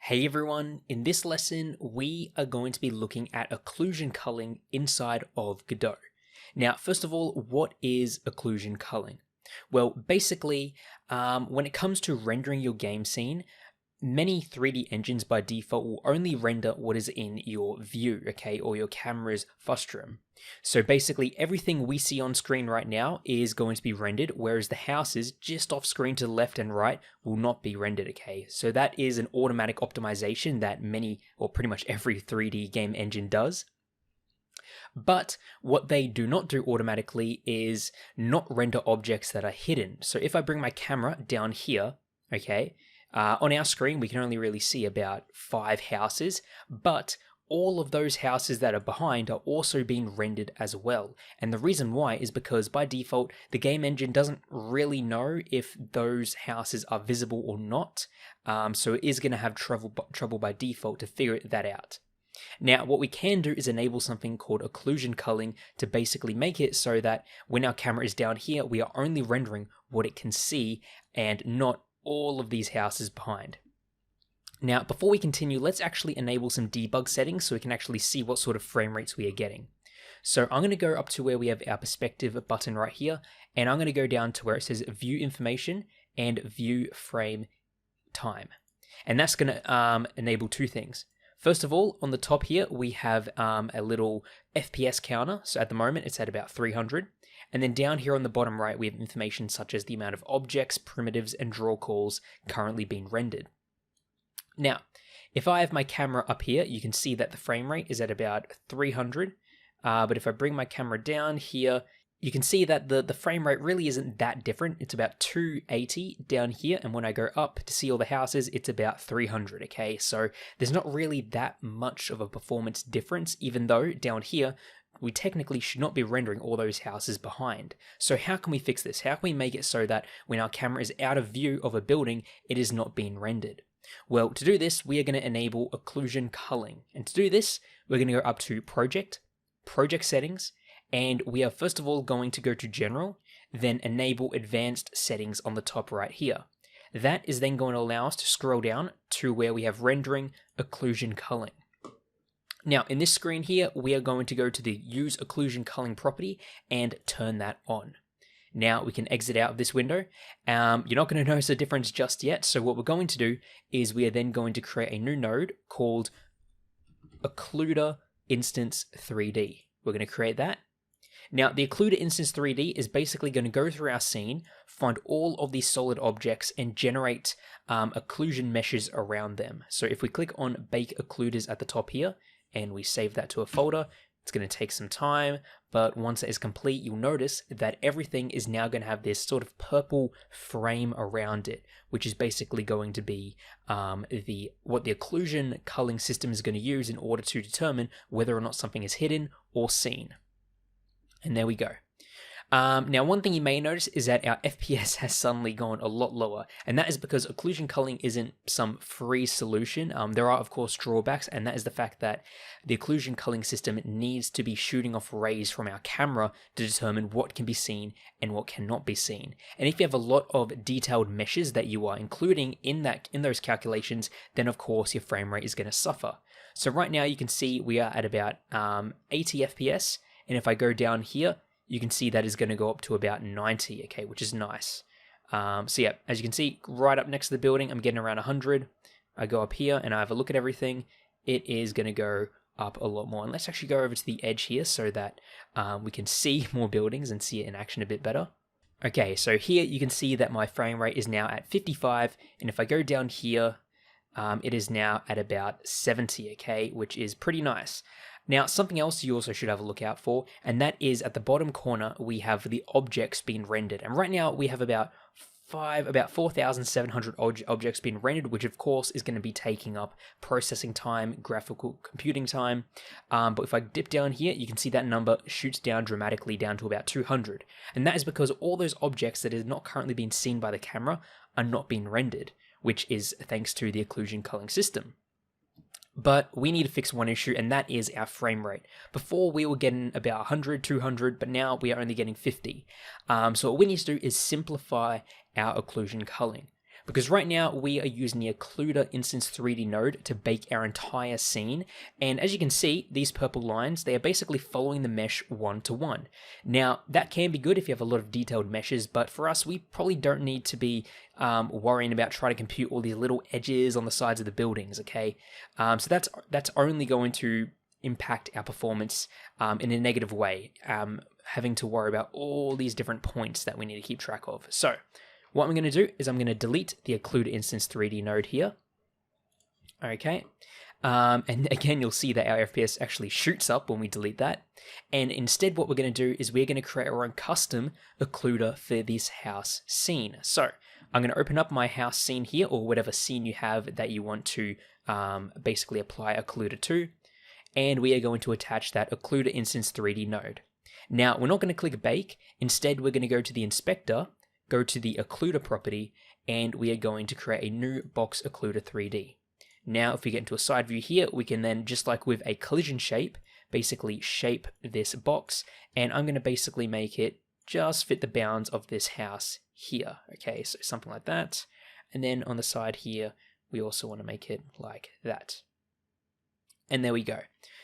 Hey everyone, in this lesson we are going to be looking at occlusion culling inside of Godot. Now first of all, what is occlusion culling? Well basically, when it comes to rendering your game scene, many 3D engines by default will only render what is in your view, okay, or your camera's frustum. So basically everything we see on screen right now is going to be rendered, whereas the houses just off screen to the left and right will not be rendered, okay? So that is an automatic optimization that many, or pretty much every 3D game engine does. But what they do not do automatically is not render objects that are hidden. So if I bring my camera down here, okay, on our screen, we can only really see about 5 houses, but all of those houses that are behind are also being rendered as well. And the reason why is because by default, the game engine doesn't really know if those houses are visible or not. So it is going to have trouble by default to figure that out. Now, what we can do is enable something called occlusion culling to basically make it so that when our camera is down here, we are only rendering what it can see and not all of these houses behind. Now, before we continue, let's actually enable some debug settings so we can actually see what sort of frame rates we are getting. So I'm going to go up to where we have our perspective button right here, and I'm going to go down to where it says view information and view frame time. And that's going to enable two things. First of all, on the top here, we have a little FPS counter. So at the moment, it's at about 300. And then down here on the bottom right, we have information such as the amount of objects, primitives, and draw calls currently being rendered. Now, if I have my camera up here, you can see that the frame rate is at about 300. But if I bring my camera down here, you can see that the frame rate really isn't that different. It's about 280 down here. And when I go up to see all the houses, it's about 300, okay? So there's not really that much of a performance difference, even though down here, we technically should not be rendering all those houses behind. So how can we fix this? How can we make it so that when our camera is out of view of a building, it is not being rendered? Well, to do this, we are going to enable occlusion culling. And to do this, we're going to go up to Project Settings, and we are first of all going to go to General, then enable Advanced Settings on the top right here. That is then going to allow us to scroll down to where we have Rendering Occlusion Culling. Now, in this screen here, we are going to go to the Use Occlusion Culling property and turn that on. Now, we can exit out of this window. You're not going to notice a difference just yet, so what we're going to do is we are then going to create a new node called Occluder Instance 3D. We're going to create that. Now, the Occluder Instance 3D is basically going to go through our scene, find all of these solid objects, and generate occlusion meshes around them. So if we click on Bake Occluders at the top here, and we save that to a folder, it's going to take some time, but once it is complete, you'll notice that everything is now going to have this sort of purple frame around it, which is basically going to be what the occlusion culling system is going to use in order to determine whether or not something is hidden or seen. And there we go. Now, one thing you may notice is that our FPS has suddenly gone a lot lower, and that is because occlusion culling isn't some free solution. There are, of course, drawbacks, and that is the fact that the occlusion culling system needs to be shooting off rays from our camera to determine what can be seen and what cannot be seen. And if you have a lot of detailed meshes that you are including in those calculations, then of course your frame rate is going to suffer. So right now you can see we are at about 80 FPS, and if I go down here, you can see that is going to go up to about 90, okay, which is nice. So yeah, as you can see, right up next to the building, I'm getting around 100. I go up here and I have a look at everything. It is going to go up a lot more. And let's actually go over to the edge here so that we can see more buildings and see it in action a bit better. Okay, so here you can see that my frame rate is now at 55. And if I go down here, it is now at about 70, okay, which is pretty nice. Now, something else you also should have a look out for, and that is at the bottom corner, we have the objects being rendered. And right now we have about 4,700 objects being rendered, which of course is going to be taking up processing time, graphical computing time. But if I dip down here, you can see that number shoots down dramatically down to about 200. And that is because all those objects that is not currently being seen by the camera are not being rendered, which is thanks to the occlusion culling system. But we need to fix one issue, and that is our frame rate. Before we were getting about 100, 200, but now we are only getting 50. So what we need to do is simplify our occlusion culling. Because right now we are using the occluder instance 3D node to bake our entire scene. And as you can see, these purple lines, they are basically following the mesh one to one. Now that can be good if you have a lot of detailed meshes, but for us, we probably don't need to be worrying about trying to compute all these little edges on the sides of the buildings, okay? So that's only going to impact our performance in a negative way, having to worry about all these different points that we need to keep track of. So what I'm going to do is I'm going to delete the occluder instance 3D node here. Okay. And again, you'll see that our FPS actually shoots up when we delete that. And instead, what we're going to do is we're going to create our own custom occluder for this house scene. So I'm going to open up my house scene here, or whatever scene you have that you want to basically apply occluder to. And we are going to attach that occluder instance 3D node. Now, we're not going to click bake. Instead, we're going to go to the inspector, go to the occluder property, and we are going to create a new box occluder 3D. Now, if we get into a side view here, we can then, just like with a collision shape, basically shape this box, and I'm going to basically make it just fit the bounds of this house here. Okay, so something like that. And then on the side here, we also want to make it like that. And there we go.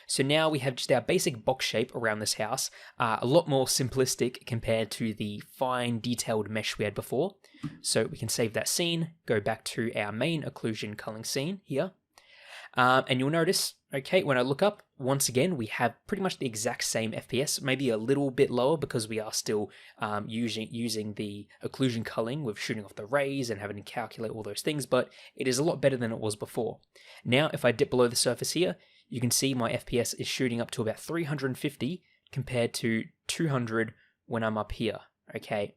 So now we have just our basic box shape around this house, a lot more simplistic compared to the fine detailed mesh we had before. So we can save that scene, go back to our main occlusion culling scene here. And you'll notice, okay, when I look up, once again, we have pretty much the exact same FPS, maybe a little bit lower because we are still using the occlusion culling with shooting off the rays and having to calculate all those things, but it is a lot better than it was before. Now, if I dip below the surface here, you can see my FPS is shooting up to about 350 compared to 200 when I'm up here, okay?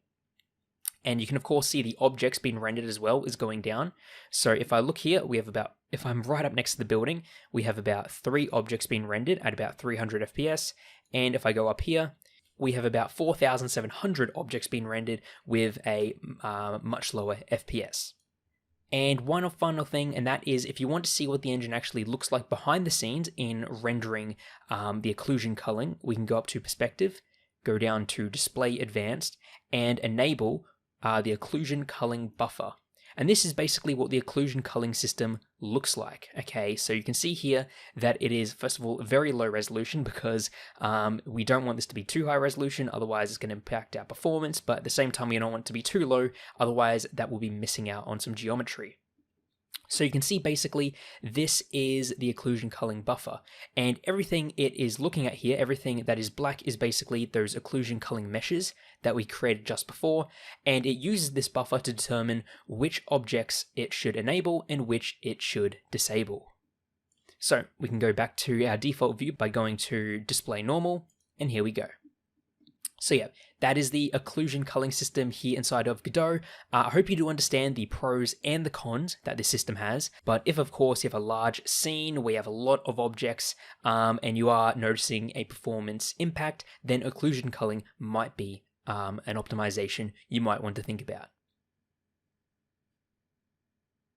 And you can of course see the objects being rendered as well is going down. So if I look here, we have about, if I'm right up next to the building, we have about 3 objects being rendered at about 300 FPS. And if I go up here, we have about 4,700 objects being rendered with a much lower FPS. And one final thing, and that is if you want to see what the engine actually looks like behind the scenes in rendering the occlusion culling, we can go up to perspective, go down to display advanced, and enable the occlusion culling buffer. And this is basically what the occlusion culling system looks like. Okay, so you can see here that it is, first of all, very low resolution because we don't want this to be too high resolution, otherwise it's going to impact our performance, but at the same time we don't want it to be too low, otherwise that will be missing out on some geometry. So you can see basically this is the occlusion culling buffer, and everything it is looking at here, everything that is black is basically those occlusion culling meshes that we created just before, and it uses this buffer to determine which objects it should enable and which it should disable. So we can go back to our default view by going to display normal, and here we go. So yeah, that is the occlusion culling system here inside of Godot. I hope you do understand the pros and the cons that this system has, but if of course you have a large scene where you have a lot of objects and you are noticing a performance impact, then occlusion culling might be an optimization you might want to think about.